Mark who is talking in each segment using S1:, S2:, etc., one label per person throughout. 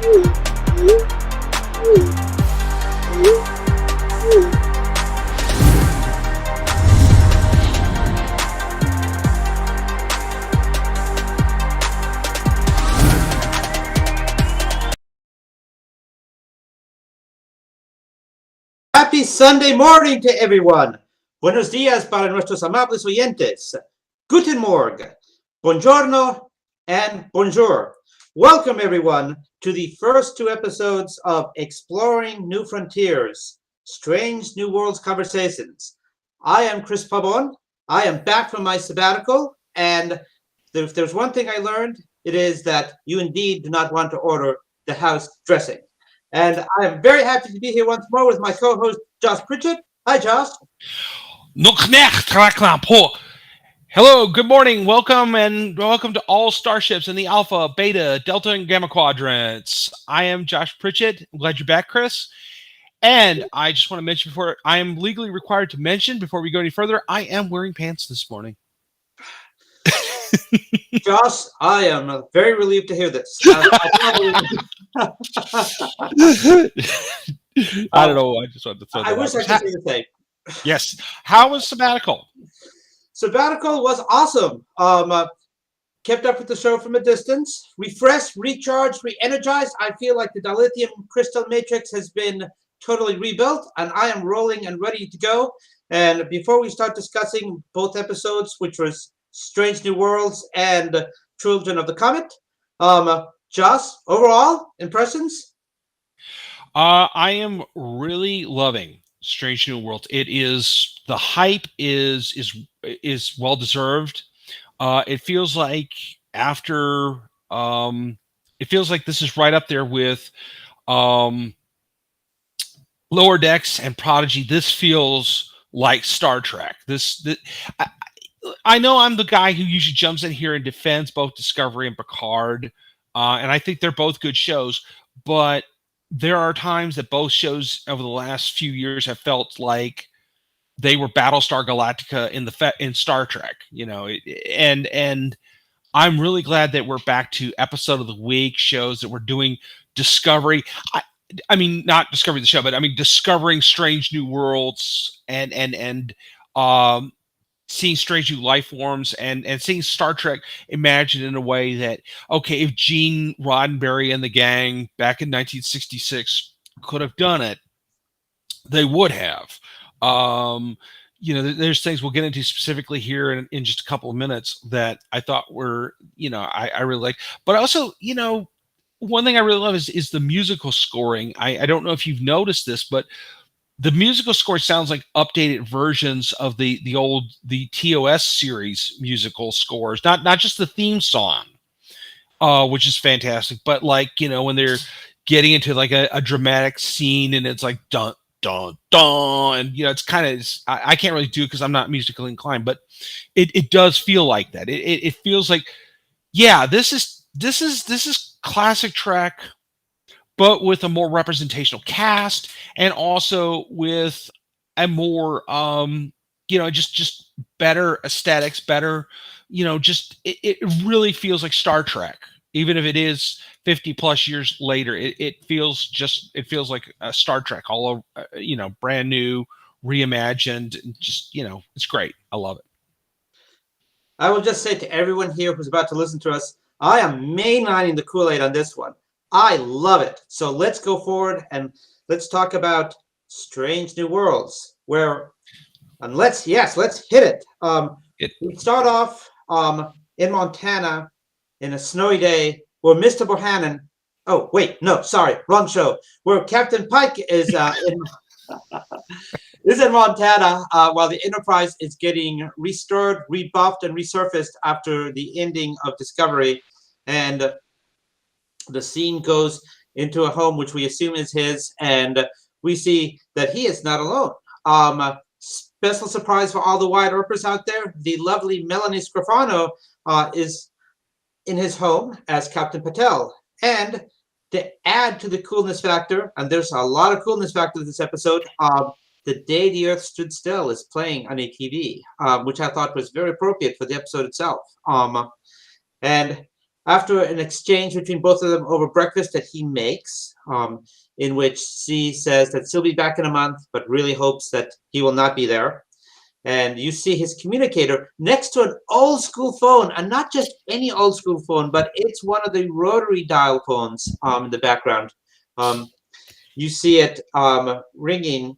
S1: Happy Sunday morning to everyone. Buenos días para nuestros amables oyentes. Guten Morgen, buongiorno, and bonjour. Welcome everyone to the first two episodes of Exploring New Frontiers, Strange New Worlds Conversations. I am Chris Pabon. I am back from my sabbatical, and if there's one thing I learned, it is that you indeed do not want to order the house dressing. And I am very happy to be here once more with my co-host, Josh Pritchett. Hi, Josh.
S2: Hello, good morning, welcome to all starships in the Alpha, Beta, Delta, and Gamma quadrants. I am Josh Pritchett. I'm glad you're back, Chris. And I just want to mention before I am legally required to mention before we go any further, I am wearing pants this morning.
S1: Josh, I am very relieved to hear this.
S2: I don't know. I just wanted to throw that
S1: I wish I could say the same.
S2: Yes. How was sabbatical?
S1: Sabbatical was awesome. Kept up with the show from a distance. Refreshed, recharged, re-energized. I feel like the dilithium crystal matrix has been totally rebuilt, and I am rolling and ready to go. And before we start discussing both episodes, which was Strange New Worlds and Children of the Comet, Josh, overall impressions?
S2: I am really loving Strange New Worlds. It is the hype is well deserved. It feels like after it feels like this is right up there with Lower Decks and Prodigy. This feels like Star Trek. I know I'm the guy who usually jumps in here and defends both Discovery and Picard, and I think they're both good shows, but there are times that both shows over the last few years have felt like they were Battlestar Galactica in Star Trek, and I'm really glad that we're back to episode of the week shows that we're doing Discovery. I mean, not Discovery the show, but I mean discovering strange new worlds and seeing strange new life forms and seeing Star Trek imagined in a way that, okay, if Gene Roddenberry and the gang back in 1966 could have done it, they would have. There's things we'll get into specifically here in just a couple of minutes that I thought were, I really like. But also, one thing I really love is the musical scoring. I don't know if you've noticed this, but the musical score sounds like updated versions of the TOS series musical scores, not just the theme song, which is fantastic, but like, when they're getting into like a dramatic scene and it's like dun dun dun, and it's kind of, I can't really do it because I'm not musically inclined, but it does feel like that. It feels like, yeah, this is classic Trek, but with a more representational cast and also with a more, just better aesthetics, better, it really feels like Star Trek, even if it is 50 plus years later. It feels like a Star Trek all over, brand new, reimagined, and just, it's great. I love it.
S1: I will just say to everyone here who's about to listen to us, I am mainlining the Kool-Aid on this one. I love it. So let's go forward and let's talk about Strange New Worlds. Let's hit it. We start off in Montana in a snowy day where Mr. Bohannon. Oh wait, no, sorry, wrong show. Where Captain Pike is in Montana while the Enterprise is getting restored, rebuffed, and resurfaced after the ending of Discovery, and the scene goes into a home which we assume is his, and we see that he is not alone. Special surprise for all the Wyatt Earpers out there, the lovely Melanie Scrofano is in his home as Captain Patel. And to add to the coolness factor, and there's a lot of coolness factor in this episode, The Day the Earth Stood Still is playing on a TV, which I thought was very appropriate for the episode itself. And after an exchange between both of them over breakfast that he makes, in which C says that she'll be back in a month, but really hopes that he will not be there. And you see his communicator next to an old school phone, and not just any old school phone, but it's one of the rotary dial phones in the background. Um, you see it ringing,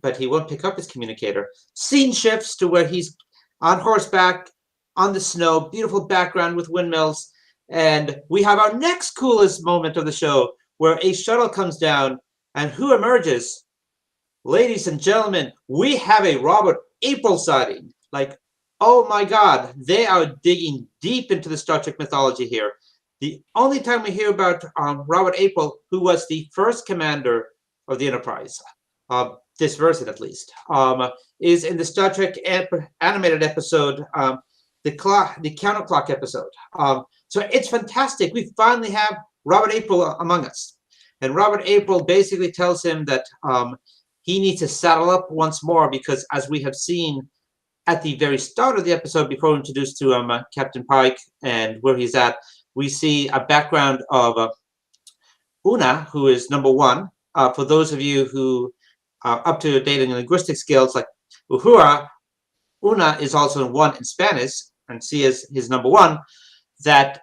S1: but he won't pick up his communicator. Scene shifts to where he's on horseback on the snow, beautiful background with windmills. And we have our next coolest moment of the show where a shuttle comes down, and who emerges? Ladies and gentlemen, we have a Robert April sighting. Like, oh my God, they are digging deep into the Star Trek mythology here. The only time we hear about Robert April, who was the first commander of the Enterprise, this version at least, is in the Star Trek animated episode, the counterclock episode. So it's fantastic. We finally have Robert April among us. And Robert April basically tells him that he needs to saddle up once more because, as we have seen at the very start of the episode, before we're introduced to Captain Pike and where he's at, we see a background of Una, who is number one. For those of you who are up to date in linguistic skills, like Uhura, Una is also one in Spanish, and C is his number one. That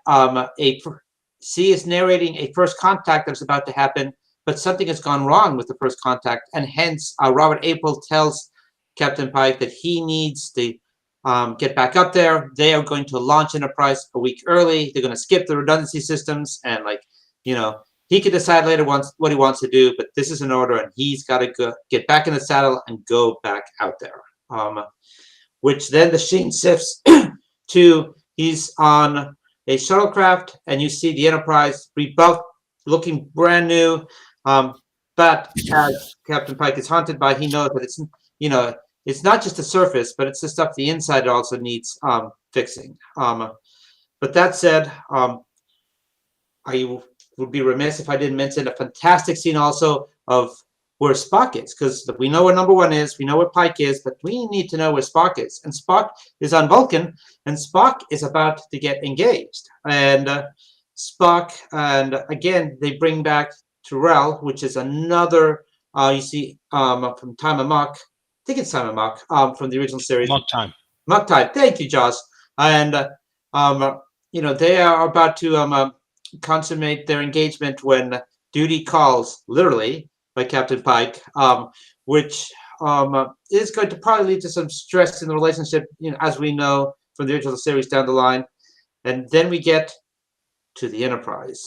S1: C is narrating a first contact that's about to happen, but something has gone wrong with the first contact, and hence Robert April tells Captain Pike that he needs to get back up there. They are going to launch Enterprise a week early. They're going to skip the redundancy systems, and he can decide later what he wants to do, but this is an order, and he's got to get back in the saddle and go back out there. Which then the scene shifts to he's on a shuttlecraft, and you see the Enterprise rebuffed, looking brand new. But as Captain Pike is haunted by, he knows that it's not just the surface, but it's the stuff the inside also needs fixing. But that said, I would be remiss if I didn't mention a fantastic scene also of where Spock is, because we know where number one is, we know where Pike is, but we need to know where Spock is. And Spock is on Vulcan, and Spock is about to get engaged. And Spock, and again, they bring back Terrell, which is another, you see, from Time of Muck. I think it's Time of Muck from the original series.
S2: Muck Time.
S1: Muck Time. Thank you, Josh. And, they are about to consummate their engagement when duty calls, literally, by Captain Pike, which is going to probably lead to some stress in the relationship, as we know from the original series down the line. And then we get to the Enterprise.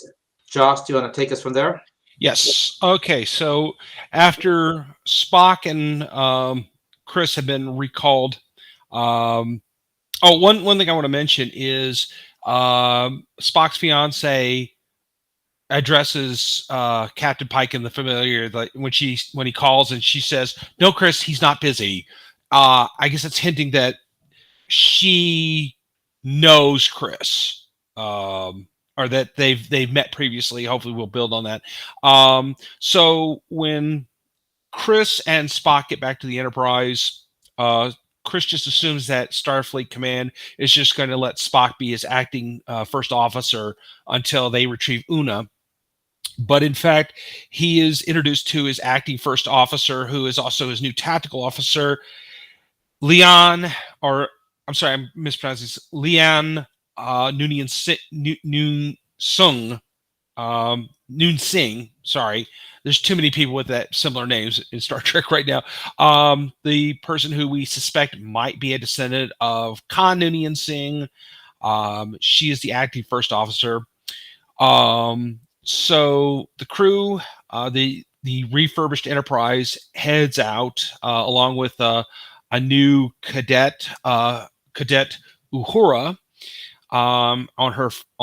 S1: Josh, do you want to take us from there?
S2: Yes. Okay. So after Spock and Chris have been recalled, one thing I want to mention is Spock's fiance addresses Captain Pike in the familiar, like when he calls and she says, "No, Chris, he's not busy." I guess it's hinting that she knows Chris, or that they've met previously. Hopefully, we'll build on that. So when Chris and Spock get back to the Enterprise, Chris just assumes that Starfleet Command is just going to let Spock be his acting first officer until they retrieve Una. But in fact, he is introduced to his acting first officer, who is also his new tactical officer, Leon, or I'm sorry, I'm mispronouncing this, Leon Noon Singh. Sorry, there's too many people with that similar names in Star Trek right now. The person who we suspect might be a descendant of Khan Noonien Singh. She is the acting first officer. So the crew, the refurbished Enterprise heads out along with a new cadet Uhura on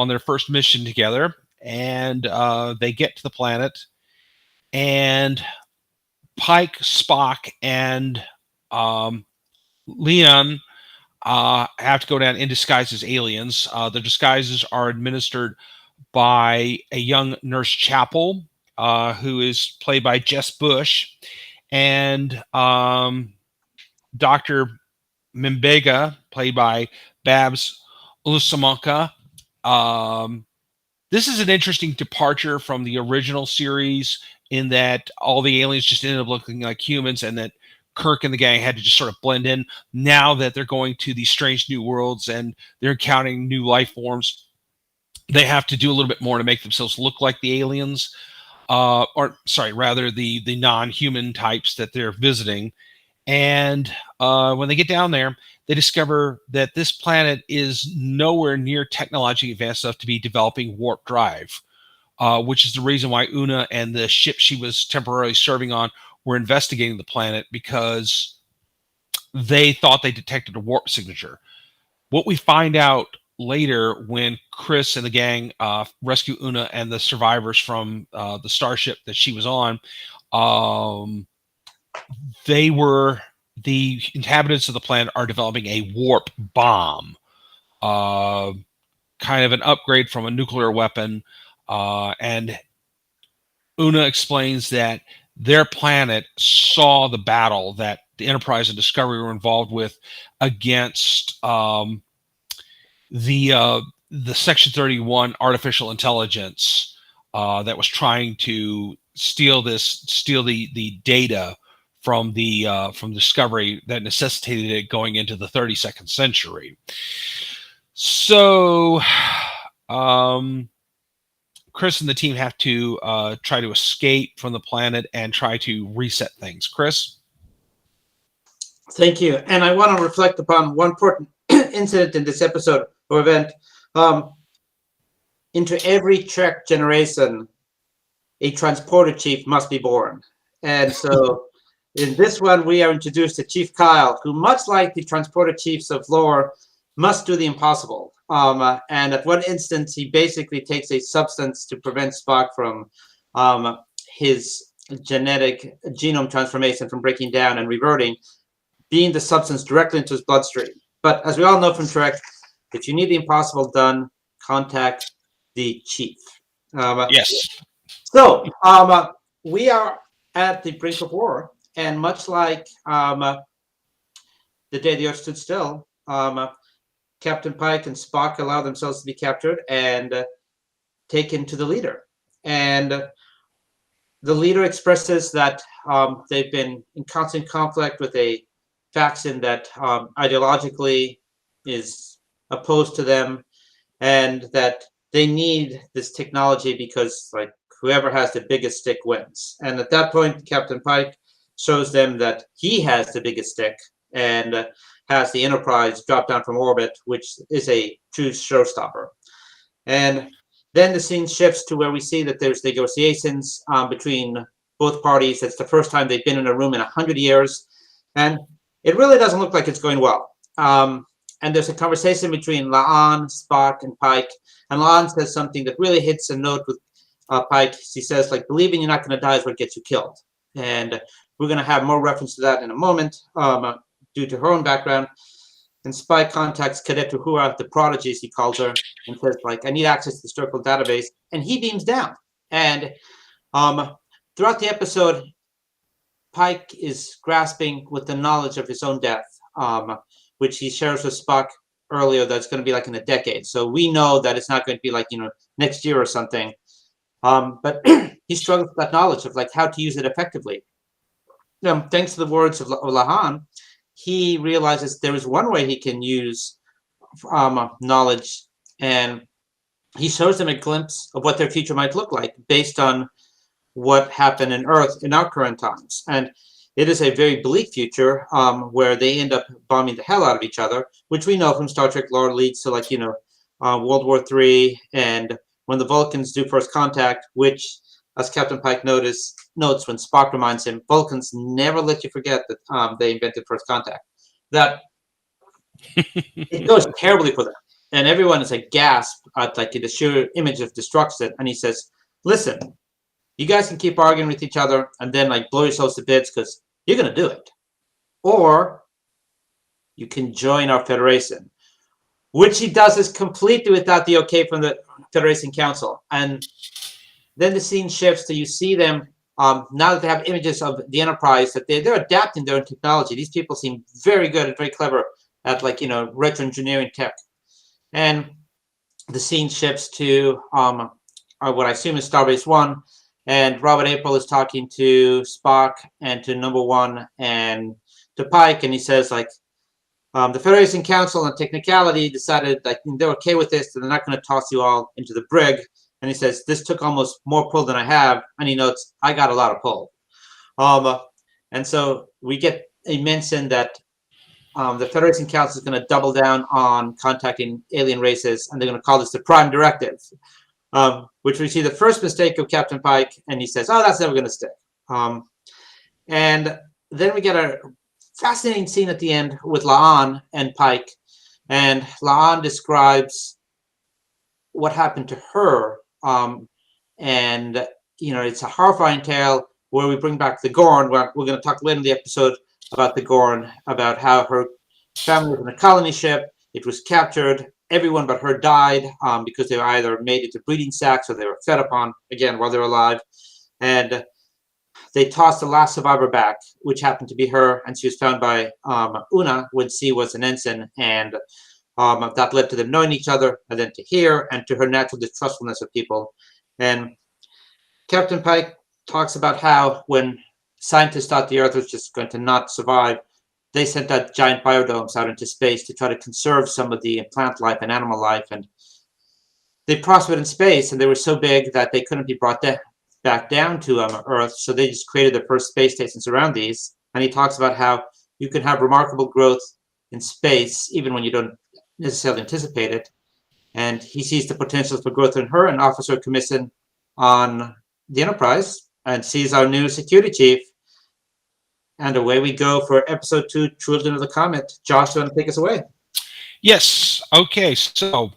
S2: their first mission together, and they get to the planet, and Pike, Spock, and Leon have to go down in disguise as aliens. The disguises are administered by a young Nurse Chapel, who is played by Jess Bush, and Dr. Mimbega, played by Babs Ulusamonka, This is an interesting departure from the original series in that all the aliens just ended up looking like humans and that Kirk and the gang had to just sort of blend in. Now that they're going to these strange new worlds and they're encountering new life forms, they have to do a little bit more to make themselves look like the aliens, or sorry, rather the non-human types that they're visiting. And when they get down there, they discover that this planet is nowhere near technologically advanced enough to be developing warp drive, which is the reason why Una and the ship she was temporarily serving on were investigating the planet, because they thought they detected a warp signature. What we find out later when Chris and the gang rescue Una and the survivors from the starship that she was on, the inhabitants of the planet are developing a warp bomb, kind of an upgrade from a nuclear weapon. And Una explains that their planet saw the battle that the Enterprise and Discovery were involved with against the Section 31 artificial intelligence that was trying to steal the data from Discovery that necessitated it going into the 32nd century. So Chris and the team have to try to escape from the planet and try to reset things. Chris?
S1: Thank you. And I want to reflect upon one important incident in this episode or event. Into every Trek generation, a transporter chief must be born. And so in this one, we are introduced to Chief Kyle, who, much like the transporter chiefs of lore, must do the impossible. And at one instance, he basically takes a substance to prevent Spock from his genetic genome transformation from breaking down and reverting, being the substance directly into his bloodstream. But as we all know from Trek, if you need the impossible done, contact the chief.
S2: Yes.
S1: So we are at the brink of war, and much like the day the Earth stood still, Captain Pike and Spock allow themselves to be captured and taken to the leader. And the leader expresses that they've been in constant conflict with a faction that ideologically is opposed to them, and that they need this technology because, like, whoever has the biggest stick wins. And at that point, Captain Pike shows them that he has the biggest stick and has the Enterprise drop down from orbit, which is a true showstopper. And then the scene shifts to where we see that there's negotiations between both parties. It's the first time they've been in a room in 100 years. And it really doesn't look like it's going well. And there's a conversation between La'an, Spock, and Pike. And La'an says something that really hits a note with Pike. She says, like, believing you're not going to die is what gets you killed. And we're going to have more reference to that in a moment due to her own background. And Spike contacts Cadet Uhura, the prodigy, as he calls her, and says, like, I need access to the historical database. And he beams down. And throughout the episode, Pike is grasping with the knowledge of his own death, which he shares with Spock earlier, that's going to be like in a decade. So we know that it's not going to be like, next year or something. But he struggles with that knowledge of, like, how to use it effectively. Thanks to the words of Lahan, he realizes there is one way he can use knowledge, and he shows them a glimpse of what their future might look like based on what happened in Earth in our current times. And it is a very bleak future where they end up bombing the hell out of each other, which we know from Star Trek lore leads to, like, World War III, and when the Vulcans do first contact, which, as Captain Pike notes when Spock reminds him, Vulcans never let you forget that they invented first contact. That it goes terribly for them. And everyone is aghast at, like, the sheer image of destruction. And he says, listen, you guys can keep arguing with each other and then, like, blow yourselves to bits because you're going to do it. Or you can join our Federation, which he does is completely without the okay from the Federation Council. And then the scene shifts to you see them, now that they have images of the Enterprise, that they're adapting their own technology. These people seem very good and very clever at, like, retro engineering tech. And the scene shifts to what I assume is Starbase One, and Robert April is talking to Spock and to Number One and to Pike, and he says like the Federation Council on technicality decided like they're okay with this, and they're not going to toss you all into the brig. And he says this took almost more pull than I have, and he notes I got a lot of pull. And so we get a mention that the Federation Council is going to double down on contacting alien races, and they're going to call this the Prime Directive, which we see the first mistake of Captain Pike, and he says, "Oh, that's never going to stick." And then we get a fascinating scene at the end with La'an and Pike, and La'an describes what happened to her, and it's a horrifying tale where we bring back the Gorn. We're going to talk later in the episode about the Gorn, about how her family was in a colony ship. It was captured. Everyone but her died because they were either made into breeding sacks or they were fed upon, again, while they were alive. And they tossed the last survivor back, which happened to be her, and she was found by Una when she was an ensign, and that led to them knowing each other, and then to her, and to her natural distrustfulness of people. And Captain Pike talks about how when scientists thought the Earth was just going to not survive, they sent out giant biodomes out into space to try to conserve some of the plant life and animal life, and they prospered in space, and they were so big that they couldn't be brought back down to Earth, so they just created the first space stations around these. And he talks about how you can have remarkable growth in space even when you don't necessarily anticipate it. And he sees the potential for growth in her and offers her a commission on the Enterprise, and she's our new security chief. And away we go for episode 2, Children of the Comet. Josh, you want to take us away?
S2: Yes. Okay. So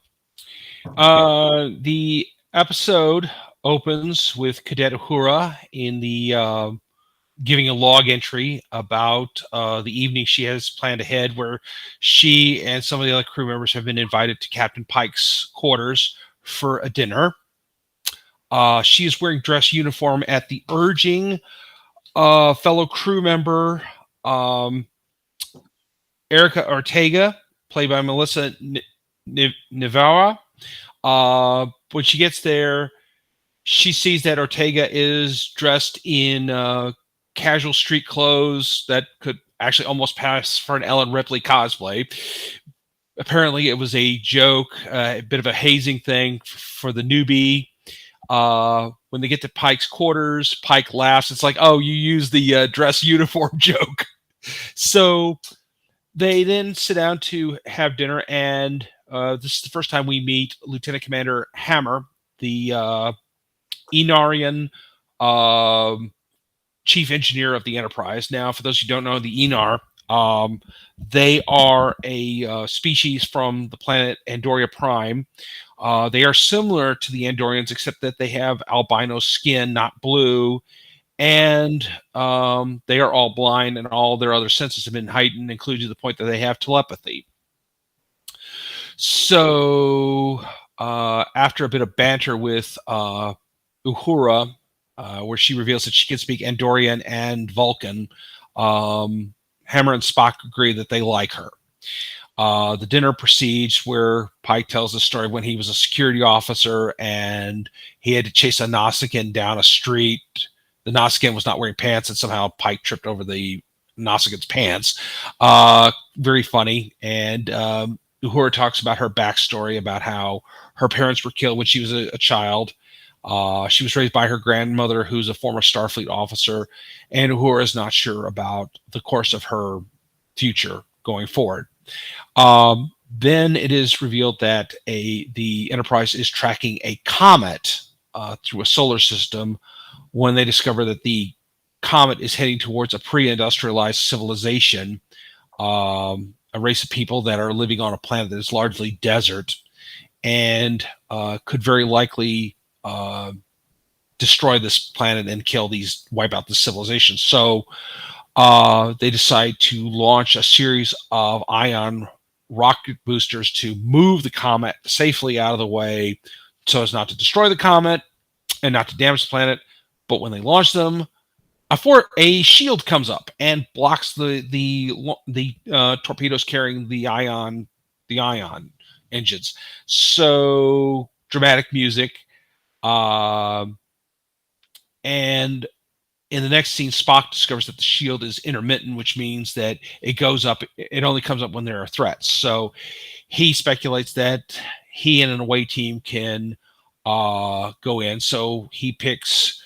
S2: the episode opens with Cadet Uhura in the giving a log entry about the evening she has planned ahead, where she and some of the other crew members have been invited to Captain Pike's quarters for a dinner. She is wearing dress uniform at the urging fellow crew member Erica Ortega, played by Melissa Navarra. When she gets there, she sees that Ortega is dressed in casual street clothes that could actually almost pass for an Ellen Ripley cosplay. Apparently, it was a joke, a bit of a hazing thing for the newbie. When they get to Pike's quarters, Pike laughs. It's like, oh, you use the dress uniform joke. So they then sit down to have dinner, and this is the first time we meet Lieutenant Commander Hammer, the Enarian chief engineer of the Enterprise. Now, for those who don't know, the Enar, they are a species from the planet Andoria Prime. They are similar to the Andorians, except that they have albino skin, not blue, and they are all blind, and all their other senses have been heightened, including to the point that they have telepathy. So after a bit of banter with Uhura, where she reveals that she can speak Andorian and Vulcan, Hammer and Spock agree that they like her. The dinner proceeds where Pike tells the story when he was a security officer and he had to chase a Nausicaan down a street. The Nausicaan was not wearing pants, and somehow Pike tripped over the Nausicaaan's pants. Very funny. And Uhura talks about her backstory, about how her parents were killed when she was a child. She was raised by her grandmother, who's a former Starfleet officer, and Uhura is not sure about the course of her future going forward. Then it is revealed that the Enterprise is tracking a comet through a solar system when they discover that the comet is heading towards a pre-industrialized civilization, a race of people that are living on a planet that is largely desert and could very likely destroy this planet and wipe out the civilization. So they decide to launch a series of ion rocket boosters to move the comet safely out of the way so as not to destroy the comet and not to damage the planet. But when they launch them, a shield comes up and blocks the torpedoes carrying the ion engines. So dramatic music. And in the next scene, Spock discovers that the shield is intermittent, which means that it goes up. It only comes up when there are threats. So he speculates that he and an away team can go in. So he picks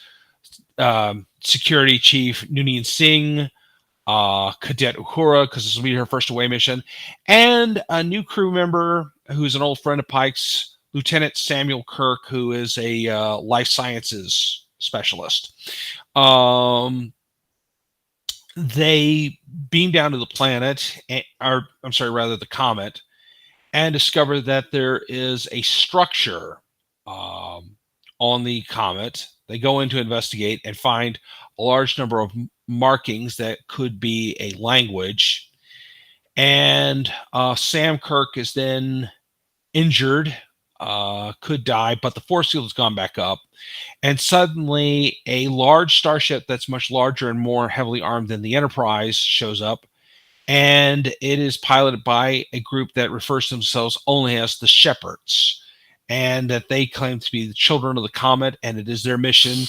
S2: Security Chief Noonien Singh, Cadet Uhura, because this will be her first away mission, and a new crew member who's an old friend of Pike's, Lieutenant Samuel Kirk, who is a life sciences specialist. They beam down to the planet, or I'm sorry, rather the comet, and discover that there is a structure on the comet. They go in to investigate and find a large number of markings that could be a language. And Sam Kirk is then injured, could die, but the force field has gone back up. And suddenly a large starship that's much larger and more heavily armed than the Enterprise shows up. And it is piloted by a group that refers to themselves only as the Shepherds, and that they claim to be the children of the comet, and it is their mission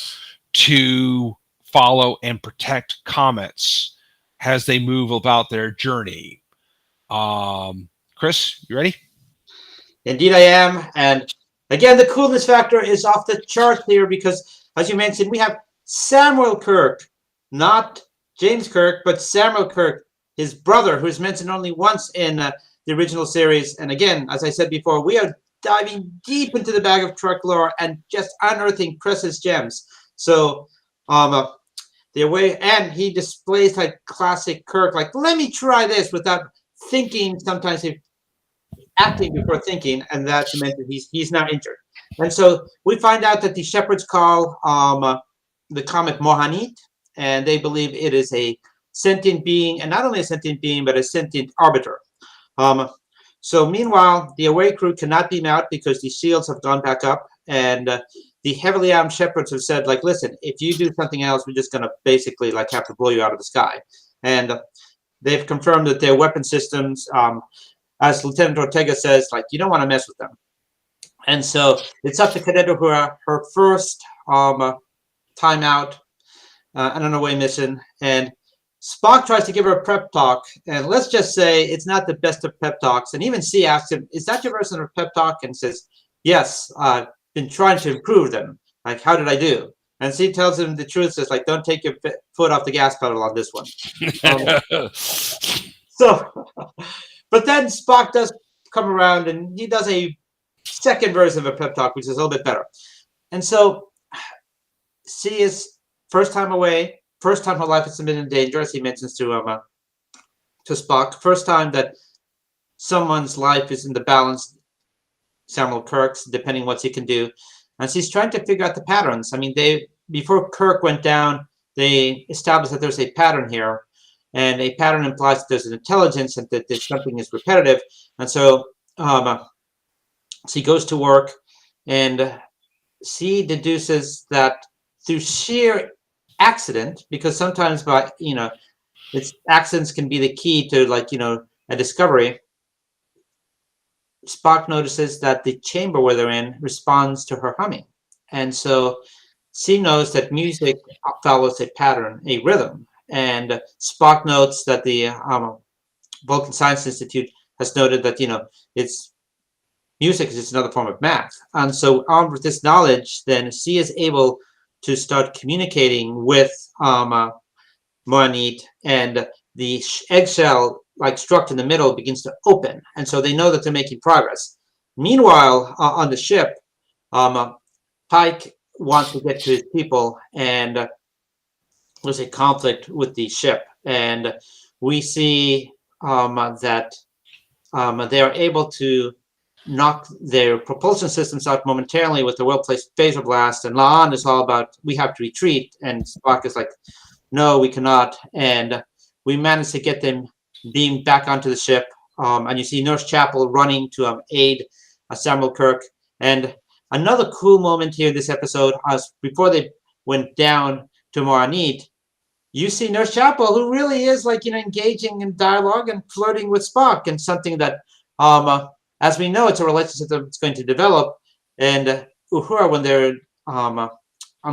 S2: to follow and protect comets as they move about their journey. Chris, you ready?
S1: Indeed, I am. And again, the coolness factor is off the chart here because, as you mentioned, we have Samuel Kirk, not James Kirk, but Samuel Kirk, his brother, who is mentioned only once in the original series. And again, as I said before, we are diving deep into the bag of Trek lore and just unearthing precious gems. So, the away, and he displays like classic Kirk, like, let me try this without thinking. Sometimes he acting before thinking, and that meant that he's now injured. And so we find out that the Shepherds call the comet Mohanit, and they believe it is a sentient being, and not only a sentient being, but a sentient arbiter. So meanwhile, the away crew cannot beam out because the shields have gone back up, and the heavily armed Shepherds have said, like, listen, if you do something else, we're just going to basically like have to blow you out of the sky. And they've confirmed that their weapon systems, as Lieutenant Ortega says, like, you don't want to mess with them. And so it's up to Cadet Uhura, her first time out on an away mission. And Spock tries to give her a prep talk. And let's just say it's not the best of pep talks. And even C asks him, is that your version of pep talk? And says, yes, I've been trying to improve them. Like, how did I do? And C tells him the truth, says, like, don't take your foot off the gas pedal on this one. But then Spock does come around and he does a second version of a pep talk, which is a little bit better. And so C is first time away, first time her life has been in danger, as he mentions to Spock. First time that someone's life is in the balance, Samuel Kirk's, depending what he can do. And she's trying to figure out the patterns. I mean, before Kirk went down, they established that there's a pattern here. And a pattern implies that there's an intelligence and that something is repetitive. And so she goes to work, and she deduces that through sheer accident, because sometimes it's accidents can be the key to a discovery. Spock notices that the chamber where they're in responds to her humming. And so she knows that music follows a pattern, a rhythm. And Spock notes that the Vulcan Science Institute has noted that, it's music is just another form of math. And so armed with this knowledge, then she is able to start communicating with Mohanit, and the eggshell, like struck in the middle, begins to open. And so they know that they're making progress. Meanwhile, on the ship, Pike wants to get to his people, and there's a conflict with the ship, and we see that they are able to knock their propulsion systems out momentarily with the well-placed phaser blast, and La'an is all about, we have to retreat, and Spock is like, no, we cannot. And we manage to get them beamed back onto the ship, and you see Nurse Chapel running to aid Samuel Kirk. And another cool moment here in this episode, as before they went down to Mohanit, you see Nurse Chapel, who really is engaging in dialogue and flirting with Spock, and something that as we know, it's a relationship that's going to develop. And Uhura, when they're on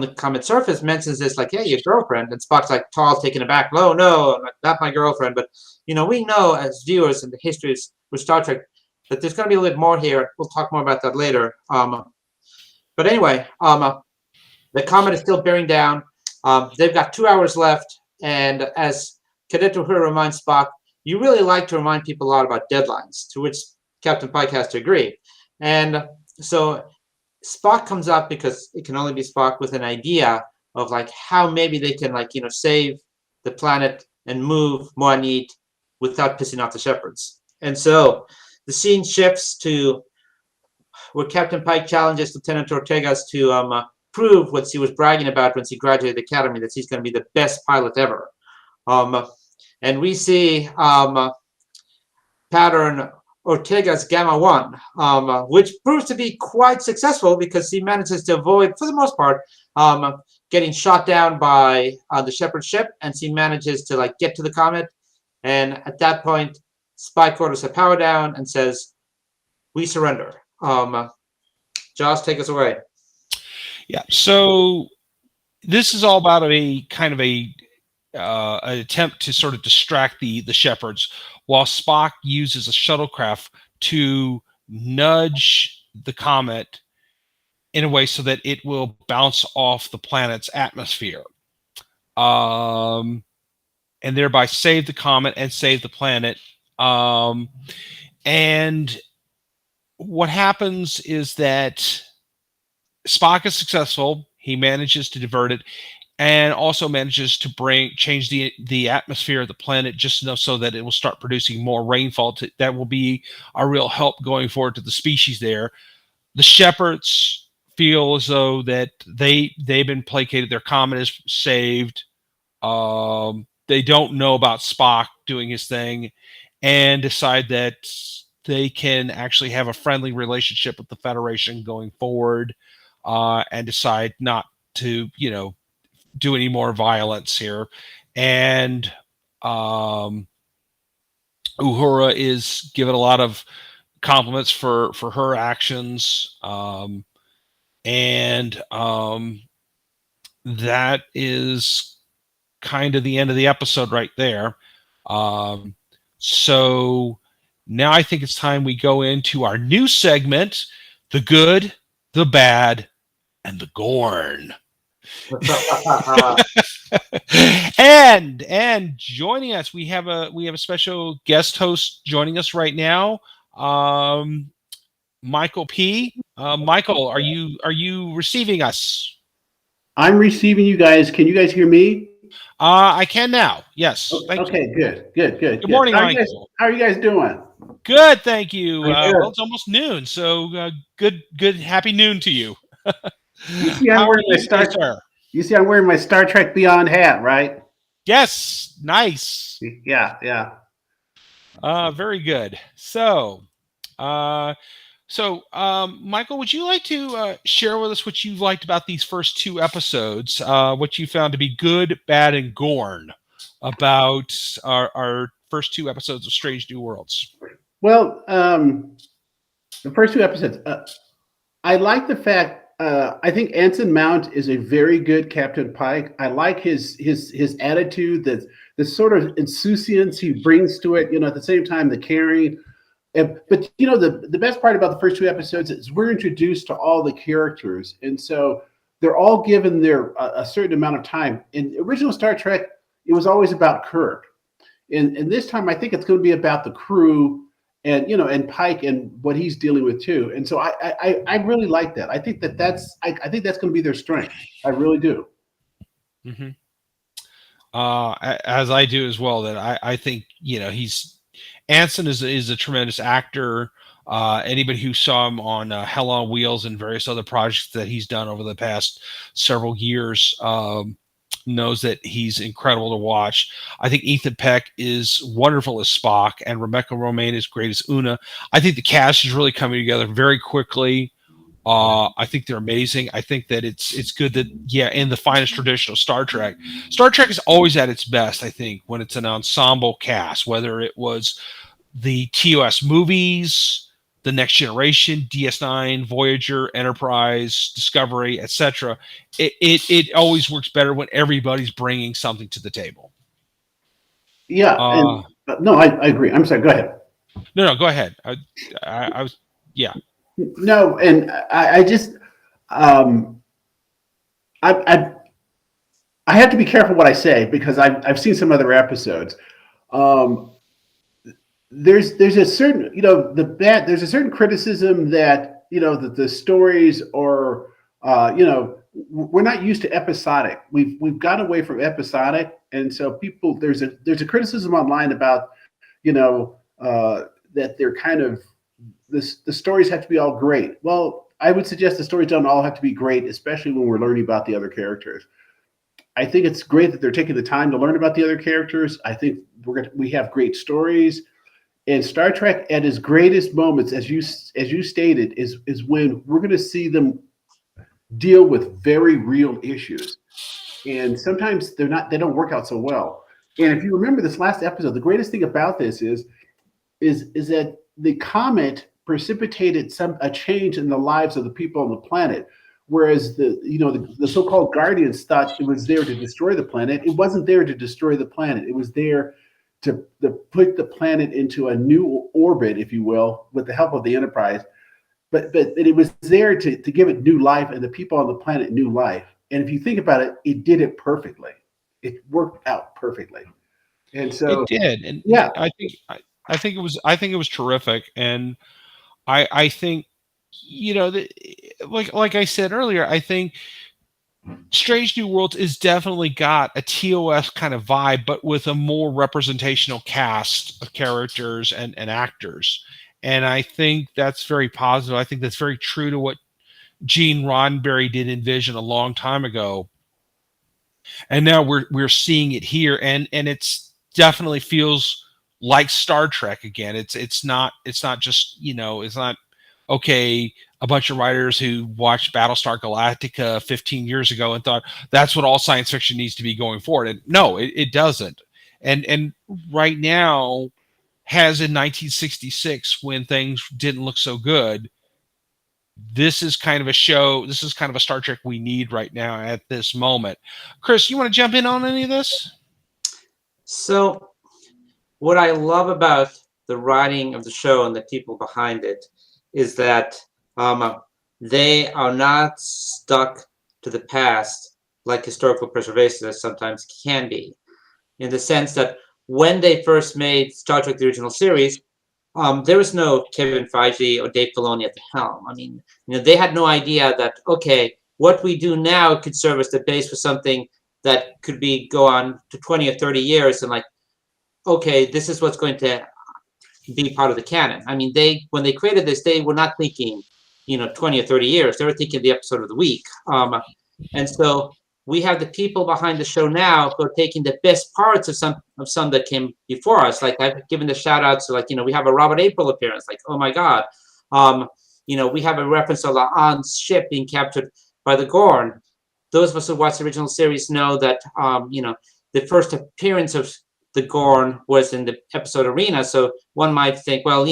S1: the comet surface, mentions this like, "Hey, your girlfriend," and Spock's like, tall, taken aback, "No, no, not my girlfriend." But we know as viewers in the history with Star Trek that there's going to be a little bit more here. We'll talk more about that later. But anyway, the comet is still bearing down. They've got 2 hours left, and as Cadet Uhura reminds Spock, you really like to remind people a lot about deadlines, to which Captain Pike has to agree. And so Spock comes up, because it can only be Spock, with an idea of like how maybe they can save the planet and move Moanit without pissing off the shepherds. And so the scene shifts to where Captain Pike challenges Lieutenant Ortegas to prove what he was bragging about when he graduated the academy, that he's going to be the best pilot ever. And we see pattern Ortega's Gamma 1, which proves to be quite successful because he manages to avoid, for the most part, getting shot down by the Shepherd ship, and he manages to get to the comet. And at that point, Spike orders a power down and says, "We surrender." Josh, take us away.
S2: Yeah. So this is all about a kind of an attempt to sort of distract the shepherds, while Spock uses a shuttlecraft to nudge the comet in a way so that it will bounce off the planet's atmosphere, and thereby save the comet and save the planet. And what happens is that Spock is successful. He manages to divert it, and also manages to change the atmosphere of the planet just enough so that it will start producing more rainfall. That will be a real help going forward to the species there. The shepherds feel as though that they've been placated. Their comet is saved. They don't know about Spock doing his thing, and decide that they can actually have a friendly relationship with the Federation going forward, and decide not to, do any more violence here. And Uhura is given a lot of compliments for her actions, and that is kind of the end of the episode right there. So now I think it's time we go into our new segment, The Good, the Bad, and the Gorn. and joining us, we have a special guest host joining us right now, Michael P. Michael, are you receiving us?
S3: I'm receiving you guys. Can you guys hear me?
S2: I can now. Yes. Thank you.
S3: Okay, good.
S2: Good morning, Michael.
S3: How are you guys doing?
S2: Good, thank you.
S3: Good.
S2: Well, it's almost noon, so good. Happy noon to you.
S3: You see, I'm wearing my Star Trek Beyond hat, right?
S2: Yes, nice.
S3: Yeah.
S2: Very good. So, Michael, would you like to share with us what you liked about these first two episodes? What you found to be good, bad, and Gorn about our first two episodes of Strange New Worlds?
S3: Well, the first two episodes, I like the fact. I think Anson Mount is a very good Captain Pike. I like his attitude, the sort of insouciance he brings to it. At the same time, the caring. But the best part about the first two episodes is we're introduced to all the characters, and so they're all given a certain amount of time. In original Star Trek, it was always about Kirk, and this time I think it's going to be about the crew and Pike and what he's dealing with too. And so I really like that. I think that's going to be their strength. I really do.
S2: Mm-hmm. As I do as well. That I think Anson is a tremendous actor. Anybody who saw him on Hell on Wheels and various other projects that he's done over the past several years knows that he's incredible to watch. I think Ethan Peck is wonderful as Spock, and Rebecca Romijn is great as Una. I think the cast is really coming together very quickly. I think they're amazing. I think that it's good that, in the finest tradition of Star Trek is always at its best, I think, when it's an ensemble cast, whether it was the TOS movies, the Next Generation, DS9, Voyager, Enterprise, Discovery, etc. It always works better when everybody's bringing something to the table.
S3: Yeah, and no, I agree. I'm sorry. Go ahead.
S2: No, go ahead. I was, yeah.
S3: No, and I just um, I I have to be careful what I say because I've seen some other episodes. Um, there's a certain there's a certain criticism that that the stories are we're not used to episodic. We've gone away from episodic, and so people there's a criticism online about that they're kind of the stories have to be all great. Well, I would suggest the stories don't all have to be great, especially when we're learning about the other characters. I think it's great that they're taking the time to learn about the other characters. I think we have great stories. And Star Trek at its greatest moments, as you stated, is when we're going to see them deal with very real issues. And sometimes they don't work out so well. And if you remember this last episode, the greatest thing about this is that the comet precipitated a change in the lives of the people on the planet. Whereas the so-called Guardians thought it was there to destroy the planet. It wasn't there to destroy the planet. It was there to put the planet into a new orbit, if you will, with the help of the Enterprise. But it was there to give it new life and the people on the planet new life. And if you think about it, it did it perfectly. It worked out perfectly. And so
S2: it did. And
S3: yeah,
S2: I think it was terrific. And I think, like I said earlier, I think Strange New Worlds is definitely got a TOS kind of vibe, but with a more representational cast of characters and actors. And I think that's very positive. I think that's very true to what Gene Roddenberry did envision a long time ago. And now we're seeing it here, and it's definitely feels like Star Trek again. It's not just, it's not okay, a bunch of writers who watched Battlestar Galactica 15 years ago and thought that's what all science fiction needs to be going forward. And no, it doesn't. And right now, has in 1966, when things didn't look so good, this is kind of a show, this is kind of a Star Trek we need right now at this moment. Chris, you want to jump in on any of this?
S1: So what I love about the writing of the show and the people behind it is that they are not stuck to the past like historical preservationists sometimes can be, in the sense that when they first made Star Trek the original series, there was no Kevin Feige or Dave Filoni at the helm. I mean, they had no idea that, okay, what we do now could serve as the base for something that could go on to 20 or 30 years, and like, okay, this is what's going to be part of the canon. I mean, when they created this, they were not thinking, 20 or 30 years. They were thinking the episode of the week. And so we have the people behind the show now who are taking the best parts of some that came before us. Like, I've given the shout outs to, like, we have a Robert April appearance, like, oh my God. We have a reference to La'an's ship being captured by the Gorn. Those of us who watched the original series know that, the first appearance of the Gorn was in the episode Arena. So one might think, well,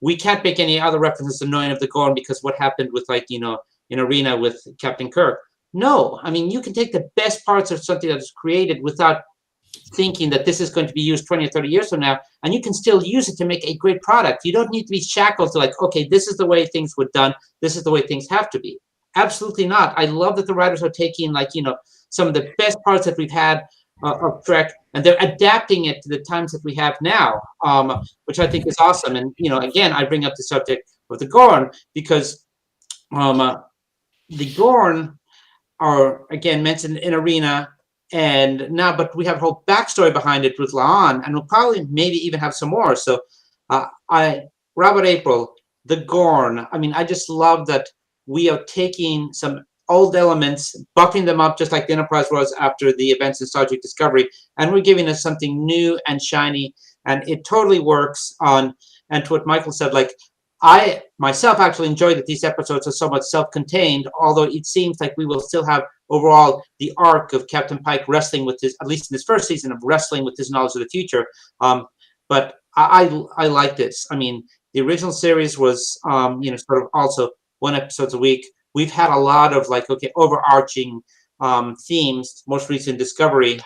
S1: we can't make any other references to knowing of the Gorn because what happened with, like, in Arena with Captain Kirk. No, I mean, you can take the best parts of something that was created without thinking that this is going to be used 20 or 30 years from now, and you can still use it to make a great product. You don't need to be shackled to, like, okay, this is the way things were done. This is the way things have to be. Absolutely not. I love that the writers are taking, like, some of the best parts that we've had of Trek, and they're adapting it to the times that we have now, which I think is awesome. And, again, I bring up the subject of the Gorn because the Gorn are, again, mentioned in Arena, and now, but we have a whole backstory behind it with La'an, and we'll probably maybe even have some more. So Robert April, the Gorn, I mean, I just love that we are taking some old elements, buffing them up just like the Enterprise was after the events in Star Trek Discovery, and we're giving us something new and shiny, and it totally works on. And to what Michael said, like, I myself actually enjoy that these episodes are somewhat self-contained, although it seems like we will still have overall the arc of Captain Pike wrestling with his, at least in this first season, of wrestling with his knowledge of the future. But I like this. I mean, the original series was, sort of also 1 episode a week. We've had a lot of like, okay, overarching themes, most recent Discovery.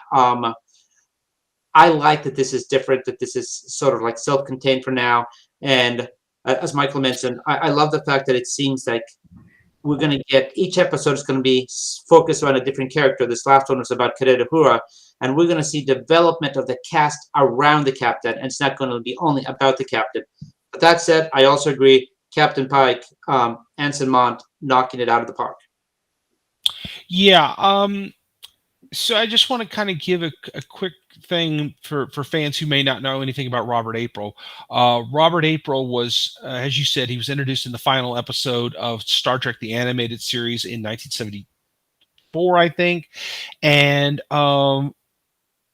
S1: I like that this is different, that this is sort of like self-contained for now. And as Michael mentioned, I love the fact that it seems like we're going to get, each episode is going to be focused on a different character. This last one was about Cadet Uhura, and we're going to see development of the cast around the captain, and it's not going to be only about the captain. But that said, I also agree, Captain Pike, Anson Mount, knocking it out of the park.
S2: Yeah. So I just want to kind of give a quick thing for fans who may not know anything about Robert April. Robert April was, as you said, he was introduced in the final episode of Star Trek: The Animated Series in 1974, I think, and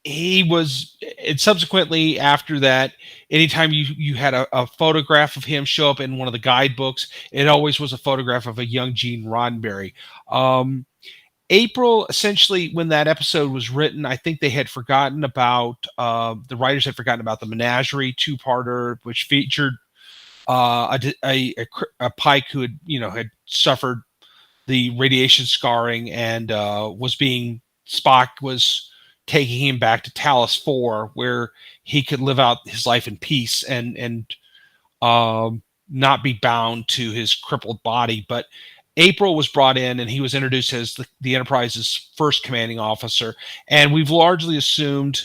S2: he was, and subsequently after that, anytime you had a photograph of him show up in one of the guidebooks, it always was a photograph of a young Gene Roddenberry. April, essentially, when that episode was written, I think they had forgotten about, the writers had forgotten about the Menagerie two-parter, which featured a Pike who had suffered the radiation scarring and Spock was taking him back to Talos 4, where he could live out his life in peace and not be bound to his crippled body. But April was brought in, and he was introduced as the Enterprise's first commanding officer. And we've largely assumed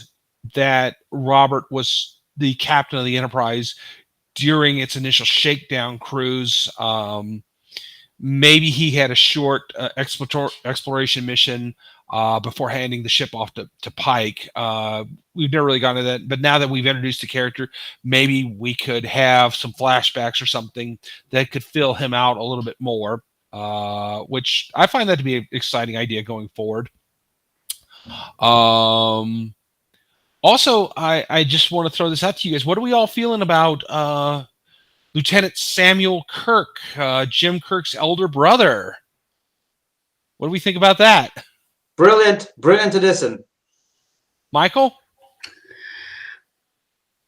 S2: that Robert was the captain of the Enterprise during its initial shakedown cruise. Maybe he had a short exploration mission before handing the ship off to Pike. We've never really gotten to that, but now that we've introduced the character, maybe we could have some flashbacks or something that could fill him out a little bit more. Which I find that to be an exciting idea going forward. Also, I just want to throw this out to you guys. What are we all feeling about Lieutenant Samuel Kirk, Jim Kirk's elder brother? What do we think about that?
S1: Brilliant addition.
S2: Michael?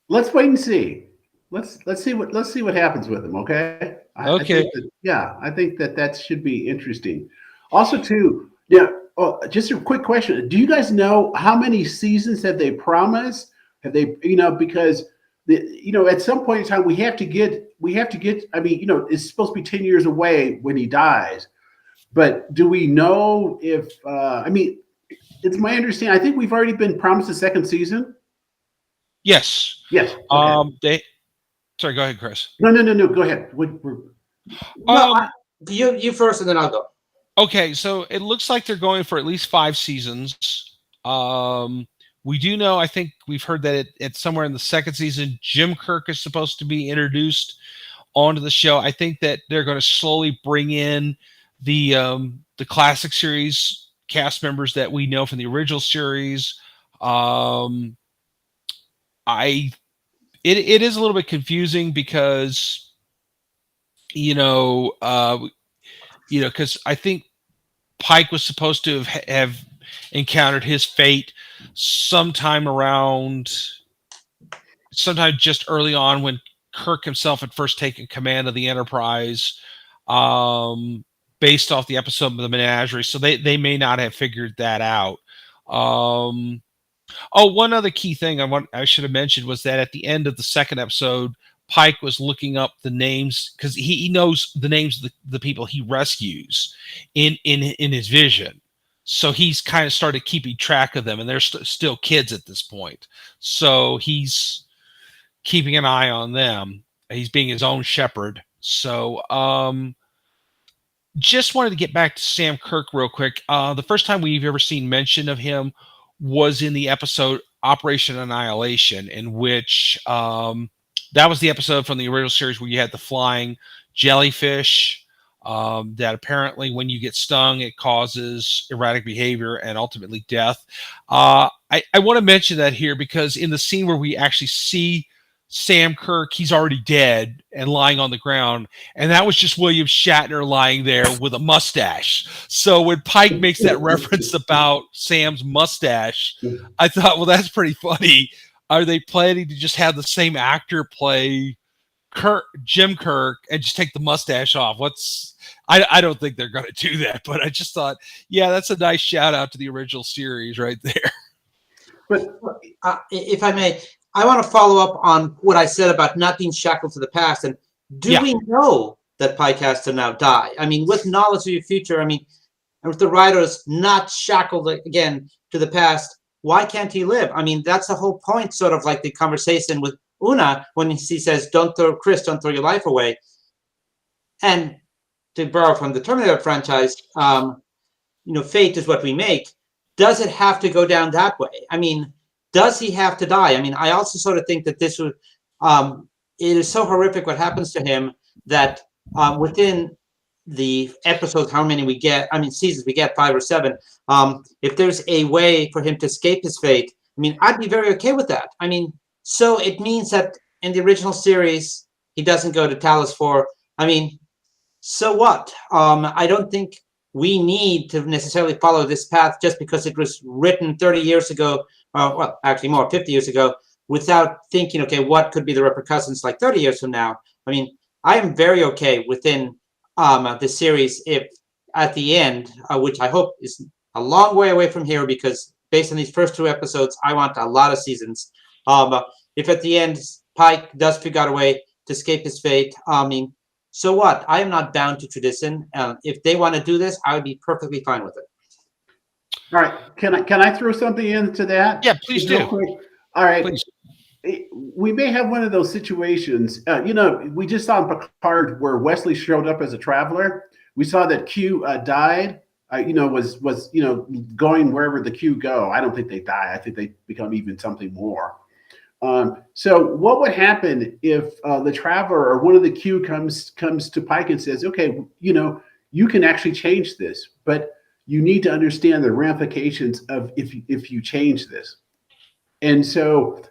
S3: Let's wait and see. Let's see what happens with him. Okay.
S2: Okay.
S3: I think that should be interesting. Also, too, yeah. Just a quick question: do you guys know how many seasons have they promised? Have they, because at some point in time we have to get. I mean, it's supposed to be 10 years away when he dies, but do we know if? I mean, it's my understanding. I think we've already been promised a second season.
S2: Yes.
S3: Yes. Okay.
S2: Sorry, go ahead, Chris.
S3: No. Go ahead.
S1: You first, and then I'll go.
S2: Okay, so it looks like they're going for at least 5 seasons. We do know, I think we've heard that it's somewhere in the second season, Jim Kirk is supposed to be introduced onto the show. I think that they're going to slowly bring in the classic series cast members that we know from the original series. It is a little bit confusing because, because I think Pike was supposed to have encountered his fate sometime just early on when Kirk himself had first taken command of the Enterprise, based off the episode of the Menagerie. So they may not have figured that out. One other key thing I should have mentioned was that at the end of the second episode, Pike was looking up the names because he knows the names of the people he rescues in his vision. So he's kind of started keeping track of them, and they're still kids at this point. So he's keeping an eye on them. He's being his own shepherd. So just wanted to get back to Sam Kirk real quick. The first time we've ever seen mention of him was in the episode Operation Annihilation, in which that was the episode from the original series where you had the flying jellyfish that apparently when you get stung, it causes erratic behavior and ultimately death. I want to mention that here because in the scene where we actually see Sam Kirk, he's already dead and lying on the ground. And that was just William Shatner lying there with a mustache. So when Pike makes that reference about Sam's mustache, I thought, well, that's pretty funny. Are they planning to just have the same actor play Jim Kirk, and just take the mustache off. I don't think they're going to do that, but I just thought, yeah, that's a nice shout out to the original series right there.
S3: But
S1: if I may, I want to follow up on what I said about not being shackled to the past. And do we know that Pike has to now die? I mean, with knowledge of your future, I mean, with the writers not shackled again to the past, why can't he live? I mean, that's the whole point, sort of like the conversation with Una when he says, don't throw your life away. And to borrow from the Terminator franchise, fate is what we make. Does it have to go down that way? I mean, does he have to die? I mean, I also sort of think that this would, it is so horrific what happens to him that within the episodes, how many we get, I mean, seasons we get, 5 or 7, if there's a way for him to escape his fate, I mean, I'd be very okay with that. I mean, so it means that in the original series, he doesn't go to Talos 4. I mean, so what? I don't think we need to necessarily follow this path just because it was written 30 years ago, well, actually more, 50 years ago, without thinking, okay, what could be the repercussions like 30 years from now? I mean, I am very okay within the series if at the end, which I hope is a long way away from here because based on these first 2 episodes, I want a lot of seasons. If at the end Pike does figure out a way to escape his fate, I mean, so what? I am not bound to tradition. If they want to do this, I would be perfectly fine with it.
S3: All right, can I throw something into that?
S2: Yeah, please do.
S3: All right.
S2: Please.
S3: We may have one of those situations. We just saw in Picard where Wesley showed up as a traveler. We saw that Q died. Was going wherever the Q go. I don't think they die. I think they become even something more. So what would happen if the traveler or one of the Q comes to Pike and says, okay, you can actually change this, but you need to understand the ramifications of if you change this. And so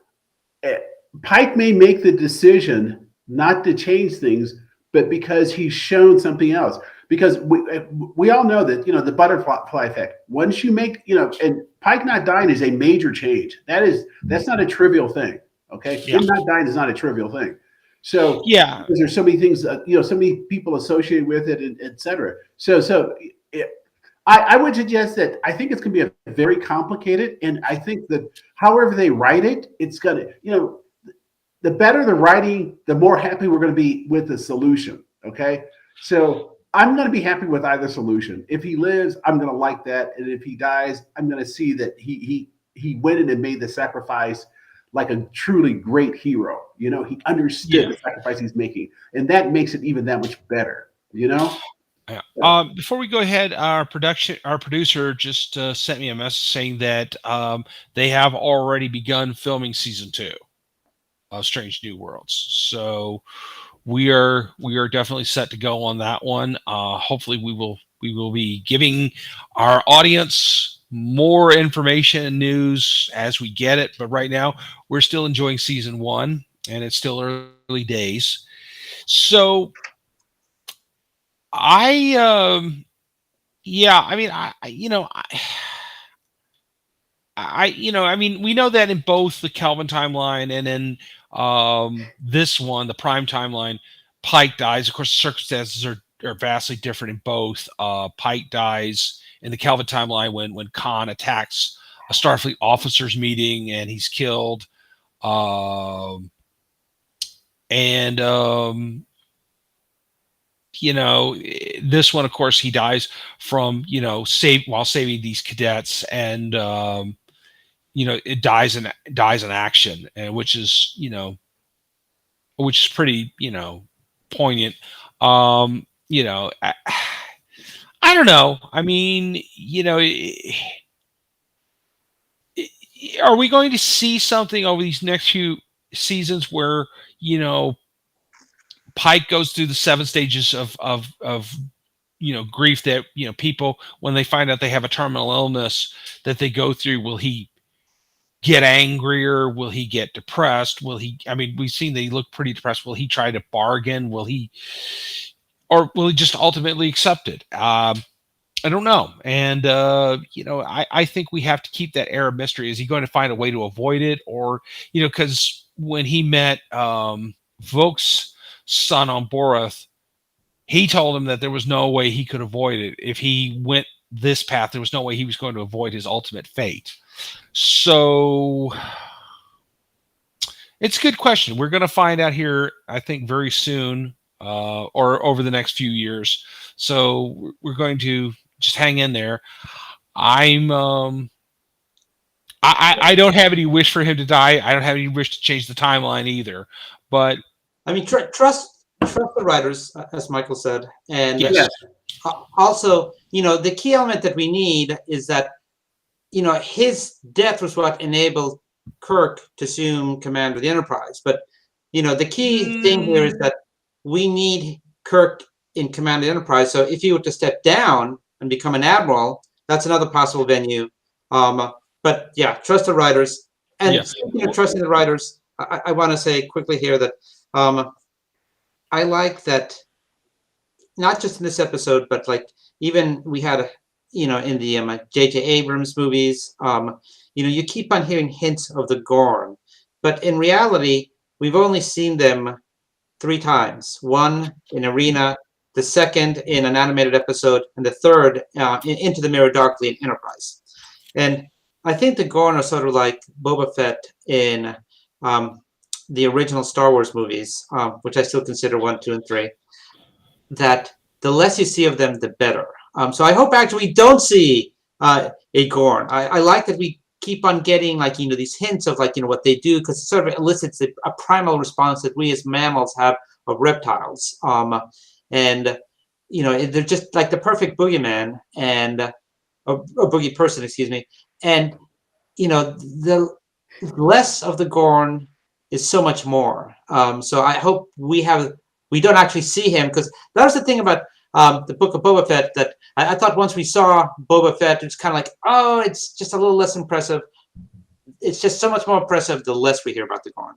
S3: Pike may make the decision not to change things, but because he's shown something else. Because we all know that, the butterfly effect. Once you make, and Pike not dying is a major change. That's not a trivial thing. Okay.
S2: Yeah.
S3: Him not dying is not a trivial thing. So
S2: yeah,
S3: because there's so many things, so many people associated with it, et cetera. I would suggest that I think it's going to be a very complicated, and I think that however they write it, it's going to, the better the writing, the more happy we're going to be with the solution. Okay. So I'm going to be happy with either solution. If he lives, I'm going to like that. And if he dies, I'm going to see that he went in and made the sacrifice like a truly great hero. He understood the sacrifice he's making. And that makes it even that much better,
S2: Yeah. Before we go ahead, our producer just sent me a message saying that they have already begun filming season 2 of Strange New Worlds. So we are definitely set to go on that one. Hopefully we will be giving our audience more information and news as we get it. But right now we're still enjoying season 1 and it's still early days. So we know that in both the Kelvin timeline and in this one, the Prime timeline, Pike dies. Of course, the circumstances are vastly different in both. Pike dies in the Kelvin timeline when Khan attacks a Starfleet officers meeting and he's killed. This one, of course, he dies from, while saving these cadets, and it dies in action, and which is pretty, poignant. I don't know. I mean, are we going to see something over these next few seasons where, Pike goes through the 7 stages of grief that, people, when they find out they have a terminal illness that they go through? Will he get angrier? Will he get depressed? We've seen that he looked pretty depressed. Will he try to bargain? Will he just ultimately accept it? I don't know. And, I think we have to keep that air of mystery. Is he going to find a way to avoid it? Or, because when he met Vokes son on Boreth, he told him that there was no way he could avoid it. If he went this path, there was no way he was going to avoid his ultimate fate. So it's a good question. We're going to find out here, I think, very soon, or over the next few years. So we're going to just hang in there. I don't have any wish for him to die. I don't have any wish to change the timeline either. But
S1: I mean, trust the writers, as Michael said, and
S2: yes.
S1: Also, the key element that we need is that, his death was what enabled Kirk to assume command of the Enterprise. But the key thing here is that we need Kirk in command of the Enterprise. So if he were to step down and become an admiral, that's another possible venue. But yeah, trust the writers. And speaking of trusting the writers, I want to say quickly here that I like that, not just in this episode, but like even we had, in the J.J. Abrams movies, you keep on hearing hints of the Gorn. But in reality, we've only seen them 3 times. One in Arena, the second in an animated episode, and the third Into the Mirror Darkly in Enterprise. And I think the Gorn are sort of like Boba Fett in the original Star Wars movies, which I still consider 1, 2, and 3, that the less you see of them, the better. So I hope actually we don't see a Gorn. I like that we keep on getting these hints of what they do, because it sort of elicits a primal response that we as mammals have of reptiles. And they're just like the perfect boogeyman and a boogie person, excuse me. And the less of the Gorn is so much more. So I hope we don't actually see him, because that was the thing about the Book of Boba Fett, that I thought once we saw Boba Fett, it's kind of like, oh, it's just a little less impressive. It's just so much more impressive the less we hear about the Gorn.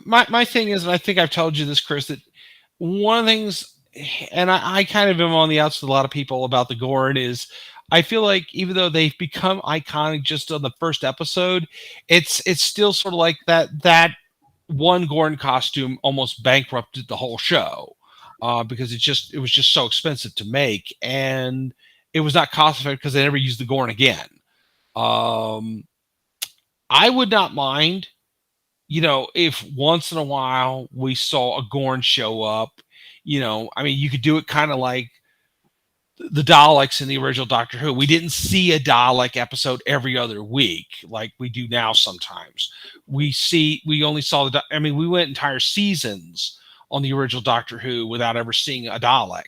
S2: My thing is, and I think I've told you this, Chris, that one of the things, and I kind of am on the outs with a lot of people about the Gorn, is I feel like even though they've become iconic just on the first episode, it's still sort of like that one Gorn costume almost bankrupted the whole show, because it was just so expensive to make, and it was not cost effective because they never used the Gorn again. I would not mind, if once in a while we saw a Gorn show up. I mean, you could do it kind of like the Daleks in the original Doctor Who. We didn't see a Dalek episode every other week like we do now sometimes. We only saw we went entire seasons on the original Doctor Who without ever seeing a Dalek.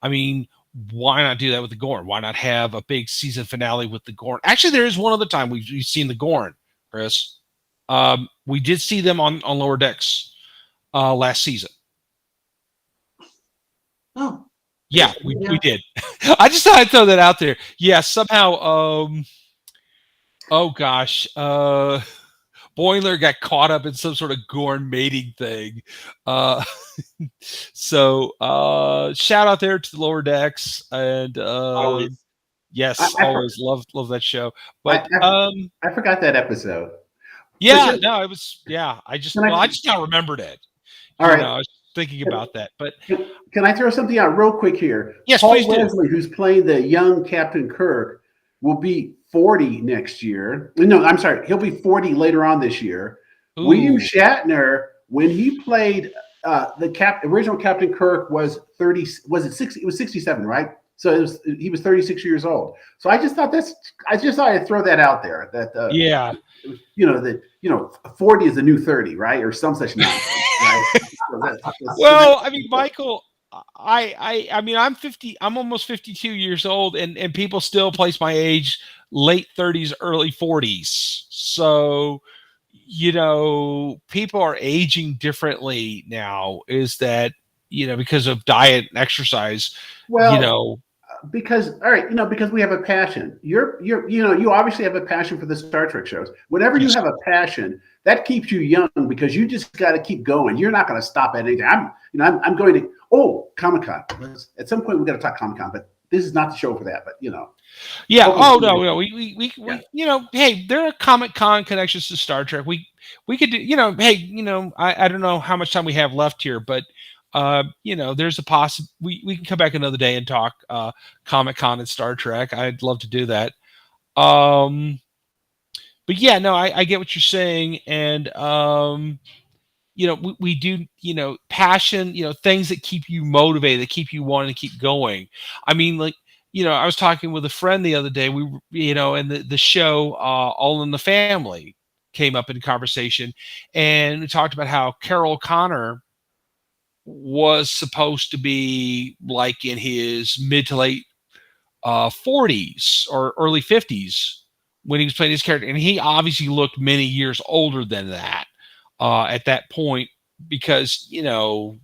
S2: I mean, why not do that with the Gorn? Why not have a big season finale with the Gorn? Actually, there is one other time we've seen the Gorn, Chris. We did see them on Lower Decks last season.
S1: Oh.
S2: Yeah, we did. I just thought I'd throw that out there. Yeah, somehow, oh gosh, Boimler got caught up in some sort of Gorn mating thing. So shout out there to the Lower Decks, and
S1: Always.
S2: yes, always love that show. But
S3: I forgot that episode.
S2: Yeah, no, it was. Yeah, I just now remembered it.
S3: All right.
S2: I was thinking about that, but
S3: can I throw something out real quick here?
S2: Yes,
S3: Paul
S2: please
S3: Wesley, who's playing the young Captain Kirk, will be 40 next year. No, I'm sorry, he'll be 40 later on this year.
S2: Ooh.
S3: William Shatner, when he played the original Captain Kirk, was 30. Was it 60? It was 67, right? So he was 36 years old. So I just thought I'd throw that out there. That
S2: yeah.
S3: 40 is the new 30, right? Or some such nonsense, right?
S2: Well, I mean, Michael, I mean, I'm 50. I'm almost 52 years old, and people still place my age late 30s, early 40s. So, people are aging differently now. Is that because of diet and exercise?
S3: Well, because we have a passion. You obviously have a passion for the Star Trek shows. Whenever you have a passion, that keeps you young, because you just got to keep going. You're not going to stop at anything. I'm going to Comic-Con. At some point we got to talk Comic-Con, but this is not the show for that, but you know.
S2: Yeah.
S3: Hopefully
S2: Oh
S3: somebody-
S2: no. You know, hey, there are Comic Con connections to Star Trek. We could do. You know, hey, you know, I don't know how much time we have left here, but you know, there's a we can come back another day and talk Comic Con and Star Trek. I'd love to do that. But yeah, no, I get what you're saying, and you know, we do, you know, passion, you know, things that keep you motivated, that keep you wanting to keep going. I mean, like, you know, I was talking with a friend the other day. You know, and the show All in the Family came up in conversation, and we talked about how Carol Connor was supposed to be like in his mid to late 40s or early 50s when he was playing his character, and he obviously looked many years older than that at that point, because you know,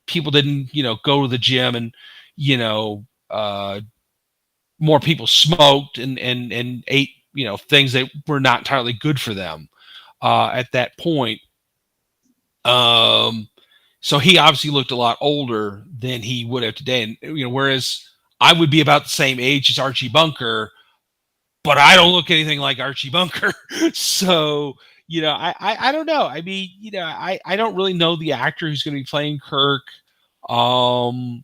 S2: people didn't, you know, go to the gym, and you know, more people smoked and ate, you know, things that were not entirely good for them at that point. So he obviously looked a lot older than he would have today, and you know, whereas I would be about the same age as Archie Bunker, but I don't look anything like Archie Bunker. So, you know, I don't know. I mean, you know, I don't really know the actor who's going to be playing Kirk. I'm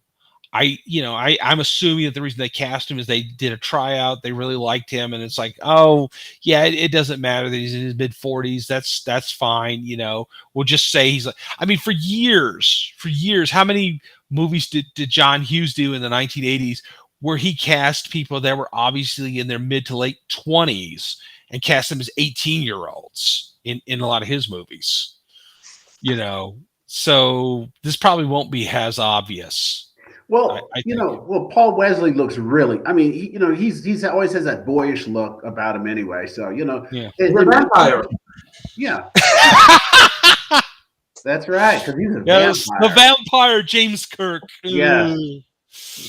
S2: assuming that the reason they cast him is they did a tryout. They really liked him, and it's like, oh yeah, it doesn't matter that he's in his mid 40s. That's fine. You know, we'll just say he's like. I mean, for years, how many movies did John Hughes do in the 1980s where he cast people that were obviously in their mid to late 20s and cast them as 18-year-olds in a lot of his movies? You know, so this probably won't be as obvious.
S3: Well,
S2: I
S3: you
S2: think.
S3: know, well, Paul Wesley looks really. I mean, you know, he's always has that boyish look about him anyway. So you know,
S2: Yeah.
S1: He's a vampire.
S3: Yeah, that's right. Because he's a
S2: Yes,
S3: vampire.
S2: the vampire James Kirk.
S3: Yes.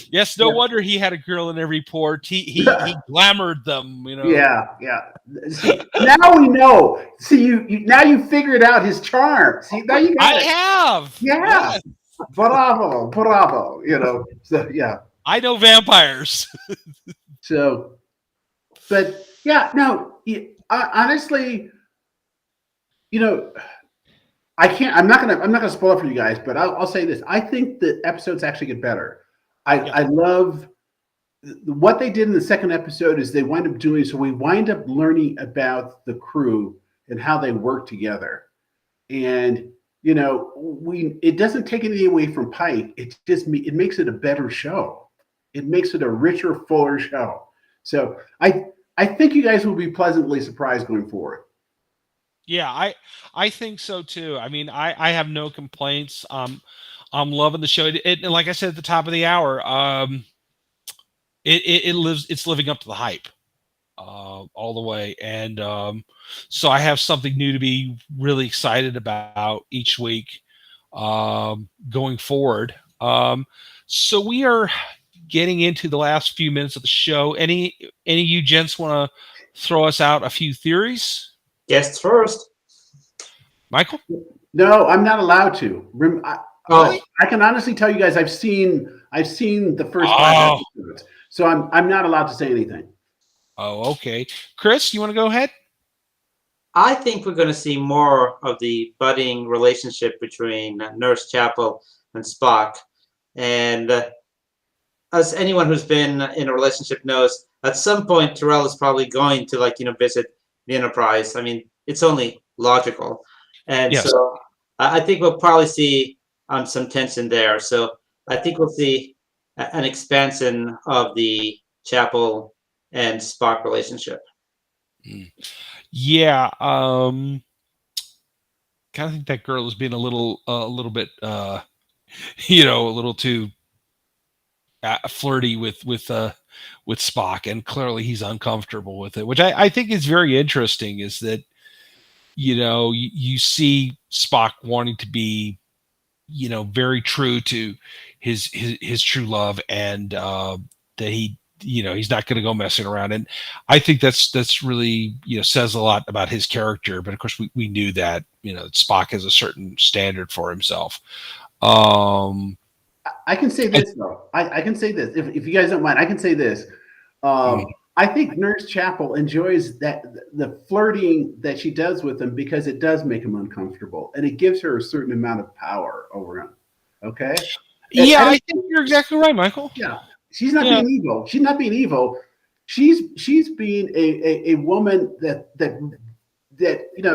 S2: Yes, no
S3: Yeah.
S2: wonder he had a girl in every port. He glamored them, you know.
S3: Yeah. See, now we know. See, you now you figured out his charm. See, now you got
S2: I
S3: it.
S2: have.
S3: Yeah.
S2: Yes.
S3: Bravo. You know. So yeah.
S2: I know vampires.
S3: So, but yeah, no. Honestly, you know, I can't. I'm not gonna spoil it for you guys, but I'll say this. I think the episodes actually get better. I love what they did in the second episode. Is they wind up doing so. We wind up learning about the crew and how they work together, and you know, it doesn't take anything away from Pike. It makes it a better show. It makes it a richer, fuller show. So I think you guys will be pleasantly surprised going forward.
S2: Yeah, I think so too. I mean, I have no complaints. I'm loving the show. And like I said at the top of the hour, it's living up to the hype all the way, and so I have something new to be really excited about each week going forward. So we are getting into the last few minutes of the show. Any of you gents want to throw us out a few theories?
S1: Guests first.
S2: Michael?
S3: No, I'm not allowed to.
S1: Oh,
S3: I can honestly tell you guys, I've seen the first 5 episodes, so I'm not allowed to say anything.
S2: Oh, okay. Chris, you want to go ahead?
S1: I think we're going to see more of the budding relationship between Nurse Chapel and Spock. And as anyone who's been in a relationship knows, at some point Terrell is probably going to visit the Enterprise. I mean, it's only logical. And
S2: Yes.
S1: so I think we'll probably see some tension there. So I think we'll see an expansion of the Chapel and Spock relationship.
S2: Yeah. Kind of think that girl is being a little bit, a little too flirty with Spock, and clearly he's uncomfortable with it, which I think is very interesting. Is that you see Spock wanting to be very true to his true love, and that he's not going to go messing around. And I think that's really says a lot about his character. But of course we knew that Spock has a certain standard for himself.
S3: I can say this though. I can say this if you guys don't mind. I can say this. I think Nurse Chapel enjoys the flirting that she does with him because it does make him uncomfortable and it gives her a certain amount of power over him. Okay.
S2: Yeah, I think you're exactly right, Michael.
S3: Yeah, she's not being evil. She's not being evil. She's being a woman that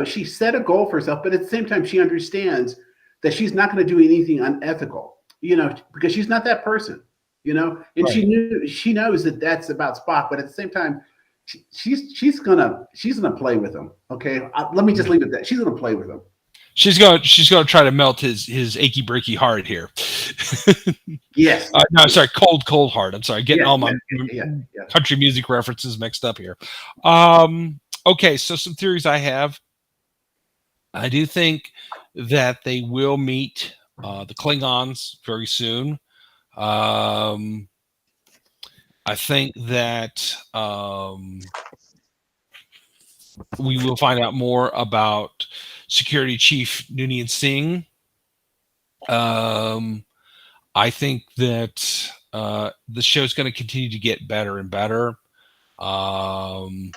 S3: she set a goal for herself, but at the same time she understands that she's not going to do anything unethical. Because she's not that person. And right. she knows that that's about Spock, but at the same time, she's gonna play with him. Okay, let me just leave it at that. She's gonna play with him.
S2: She's gonna try to melt his achy breaky heart here.
S3: Yes.
S2: No, I'm sorry, cold heart. I'm sorry, getting all my country music references mixed up here. Okay, so some theories I have. I do think that they will meet the Klingons very soon. I think that we will find out more about Security Chief Noonien Singh. I think that the show's going to continue to get better and better. I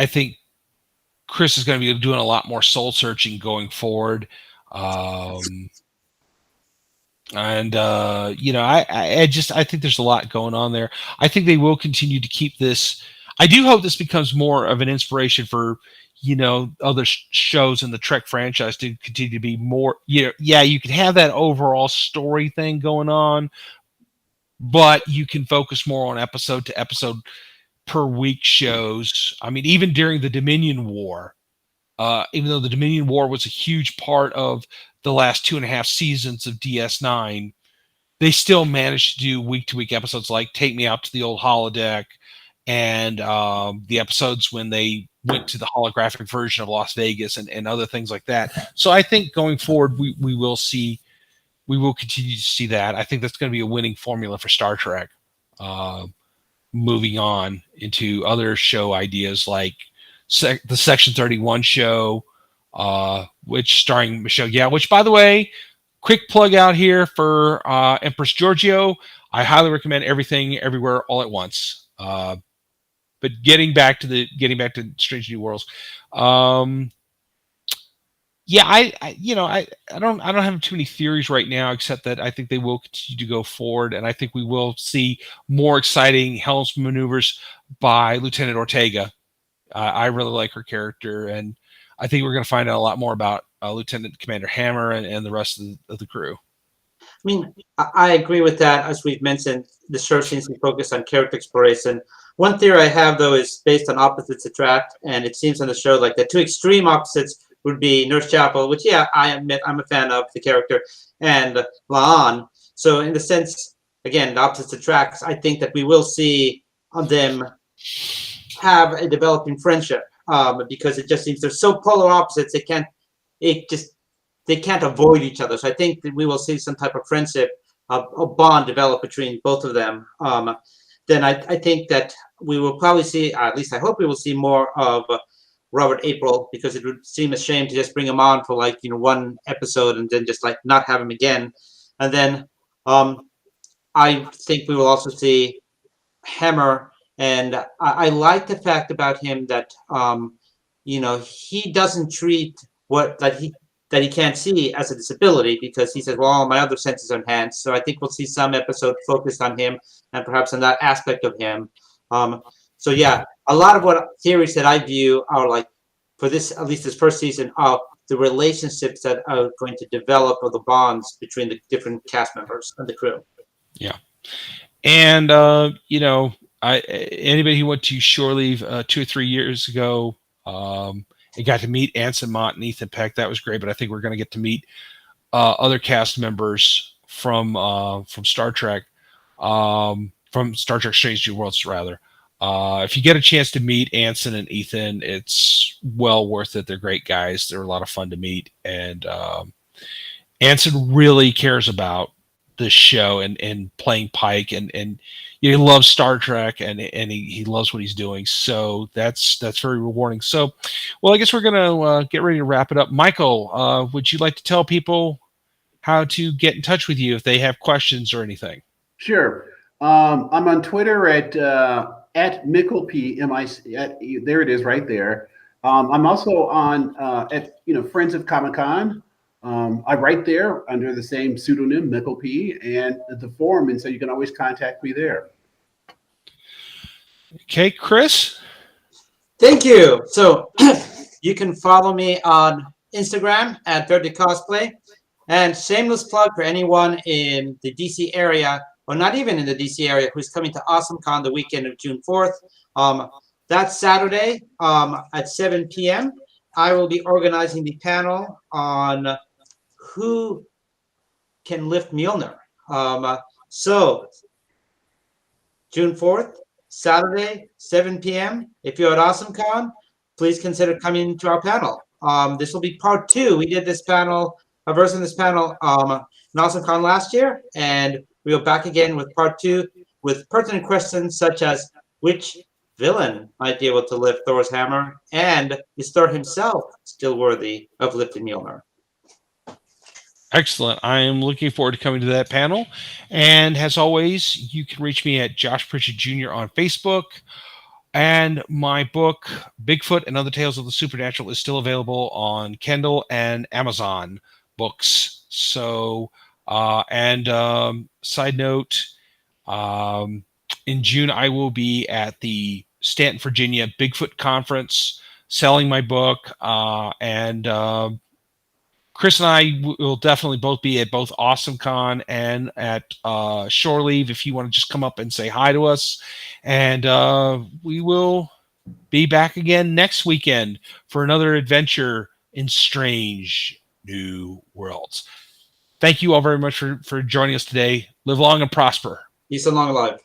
S2: think Chris is going to be doing a lot more soul searching going forward. I think there's a lot going on there. I think they will continue to keep this. I do hope this becomes more of an inspiration for, other shows in the Trek franchise to continue to be more, you can have that overall story thing going on, but you can focus more on episode to episode per week shows. I mean, even during the Dominion War, even though the Dominion War was a huge part of the last 2.5 seasons of DS9, they still managed to do week-to-week episodes like Take Me Out to the Old Holodeck and the episodes when they went to the holographic version of Las Vegas and other things like that. So I think going forward, we will continue to see that. I think that's going to be a winning formula for Star Trek. Moving on into other show ideas like the Section 31 show, which starring Michelle Yeoh, which, by the way, quick plug out here for Empress Giorgio. I highly recommend Everything Everywhere All at Once. But getting back to Strange New Worlds, I don't have too many theories right now, except that I think they will continue to go forward, and I think we will see more exciting Helm's maneuvers by Lieutenant Ortega. I really like her character, and I think we're going to find out a lot more about Lieutenant Commander Hammer and the rest of the crew.
S1: I mean, I agree with that. As we've mentioned, the show seems to be focused on character exploration. One theory I have, though, is based on opposites attract, and it seems on the show like the two extreme opposites would be Nurse Chapel, which, I admit I'm a fan of the character, and La'an. So in the sense, again, the opposites attracts, I think that we will see them have a developing friendship because it just seems they're so polar opposites. They can't avoid each other. So I think that we will see some type of friendship, a bond develop between both of them. Then I think that we will probably see, at least I hope we will see more of Robert April, because it would seem a shame to just bring him on for one episode and then just not have him again. And then I think we will also see Hammer, and I like the fact about him that he doesn't treat that he can't see as a disability, because he says, well, all my other senses are enhanced. So I think we'll see some episode focused on him and perhaps on that aspect of him. So yeah, a lot of what theories that I view are for this, at least this first season, of the relationships that are going to develop, or the bonds between the different cast members and the crew.
S2: Yeah. And, anybody who went to Shore Leave 2 or 3 years ago, and got to meet Anson Mott and Ethan Peck. That was great, but I think we're going to get to meet other cast members from Star Trek, from Star Trek Strange New Worlds, rather. If you get a chance to meet Anson and Ethan, it's well worth it. They're great guys. They're a lot of fun to meet. And Anson really cares about this show and playing Pike, and he loves Star Trek, and he loves what he's doing. So that's very rewarding. So, well, I guess we're gonna get ready to wrap it up. Michael, would you like to tell people how to get in touch with you if they have questions or anything?
S3: Sure. I'm on Twitter at MickleP, there it is right there. I'm also on at Friends of Comic Con. I write there under the same pseudonym, MickleP, and the forum, and so you can always contact me there.
S2: Okay, Chris.
S1: Thank you. So you can follow me on Instagram at Dirty Cosplay, and shameless plug for anyone in the DC area, or not even in the DC area, who's coming to AwesomeCon the weekend of June 4th. That Saturday at 7 p.m., I will be organizing the panel on who can lift Mjolnir. So June 4th, Saturday, 7 p.m. If you're at AwesomeCon, please consider coming to our panel. This will be part 2. We did this panel, a version of this panel in AwesomeCon last year, and we are back again with part 2 with pertinent questions such as which villain might be able to lift Thor's hammer, and is Thor himself still worthy of lifting Mjolnir?
S2: Excellent. I am looking forward to coming to that panel. And as always, you can reach me at Josh Pritchett Jr. on Facebook. And my book, Bigfoot and Other Tales of the Supernatural, is still available on Kindle and Amazon books. So, side note, in June, I will be at the Stanton, Virginia Bigfoot Conference selling my book. Chris and I will definitely both be at both AwesomeCon and at Shore Leave if you want to just come up and say hi to us. And we will be back again next weekend for another adventure in strange new worlds. Thank you all very much for joining us today. Live long and prosper.
S1: Peace and long life.